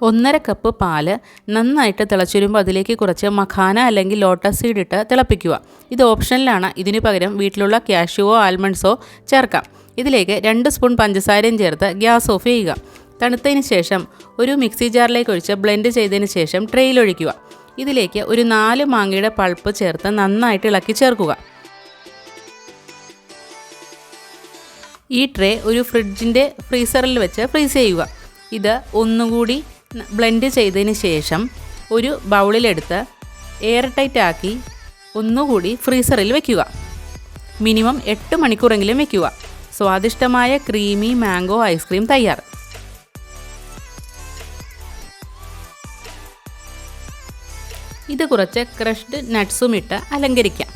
1.5 cup പാല് നന്നായിട്ട് തിളച്ചുരുമ്പോൾ അതിലേക്ക് കുറച്ച് മഖാന അല്ലെങ്കിൽ ലോട്ടസ് സീഡ് ഇട്ട് തിളപ്പിക്കുക. ഇത് ഓപ്ഷനിലാണ്. ഇതിനു പകരം വീട്ടിലുള്ള കാഷ്യൂവോ ആൽമണ്ട്സോ ചേർക്കാം. ഇതിലേക്ക് 2 സ്പൂൺ പഞ്ചസാരയും ചേർത്ത് ഗ്യാസ് ഓഫ് ചെയ്യുക. തണുത്തതിന് ശേഷം ഒരു മിക്സി ജാറിലേക്ക് ഒഴിച്ച് ബ്ലെൻഡ് ചെയ്തതിന് ശേഷം ട്രേയിലൊഴിക്കുക. ഇതിലേക്ക് ഒരു 4 മാങ്ങയുടെ പൾപ്പ് ചേർത്ത് നന്നായിട്ട് ഇളക്കി ചേർക്കുക. ഈ ട്രേ ഒരു ഫ്രീസറിൽ വെച്ച് ഫ്രീസ് ചെയ്യുക. ഇത് ഒന്നുകൂടി ബ്ലെൻഡ് ചെയ്തതിന് ശേഷം ഒരു ബൗളിലെടുത്ത് എയർ ടൈറ്റ് ആക്കി ഒന്നുകൂടി ഫ്രീസറിൽ വയ്ക്കുക. മിനിമം 8 മണിക്കൂറെങ്കിലും വയ്ക്കുക. സ്വാദിഷ്ടമായ ക്രീമി മാംഗോ ഐസ്ക്രീം തയ്യാർ. ഇത് കുറച്ച് ക്രഷ്ഡ് നട്ട്സും ഇട്ട് അലങ്കരിക്കാം.